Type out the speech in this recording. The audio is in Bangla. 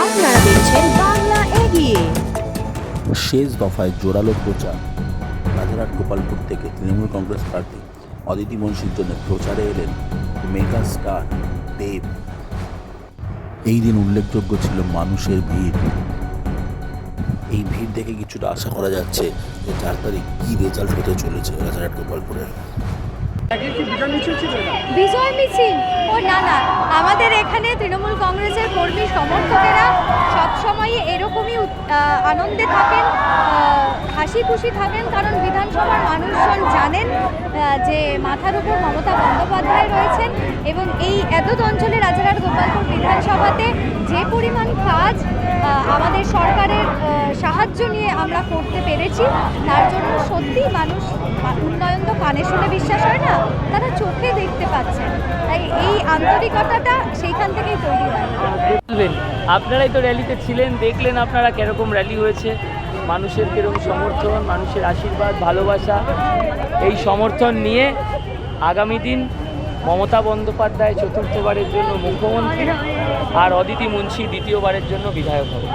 আপনারা দেখছেন বাংলা এগিয়ে। শেষ দফায় জোরালো প্রচার। রাজারহাট গোপালপুর থেকে তৃণমূল কংগ্রেস প্রার্থী অদিতি মুন্সির জন্য প্রচারে এলেন মেগা স্টার দেব। এই দিন উল্লেখযোগ্য ছিল মানুষের ভিড়। এই ভিড় দেখে কিছুটা আশা করা যাচ্ছে যে 4 তারিখ কি রেজাল্ট হতে চলেছে রাজারহাট গোপালপুরের। বিজয় মিছিল না, আমাদের এখানে তৃণমূল কংগ্রেসের কর্মী সমর্থকেরা সবসময় এরকমই আনন্দে থাকেন, হাসি খুশি থাকেন, কারণ বিধানসভার মানুষজন জানেন যে মাথার উপর মমতা বন্দ্যোপাধ্যায় রয়েছেন এবং এই এতদ অঞ্চলে রাজারহাট গোপালপুর বিধানসভাতে যে পরিমাণ কাজ আমাদের সরকারের সাহায্য নিয়ে আমরা করতে পেরেছি, তার জন্য সত্যি মানুষ উন্নয়ন তো কানে শুনে বিশ্বাস হয় না, তারা চোখে দেখতে পাচ্ছেন। তাই এই আন্তরিকতাটা সেইখান থেকেই তৈরি হয়। আপনারাই তো র্যালিতে ছিলেন, দেখলেন আপনারা কিরকম র্যালি হয়েছে, মানুষের কিরকম সমর্থন, মানুষের আশীর্বাদ, ভালোবাসা। এই সমর্থন নিয়ে আগামী দিন মমতা বন্দ্যোপাধ্যায় চতুর্থবারের জন্য মুখ্যমন্ত্রী আর অদিতি মুন্সি দ্বিতীয়বারের জন্য বিধায়ক হবে।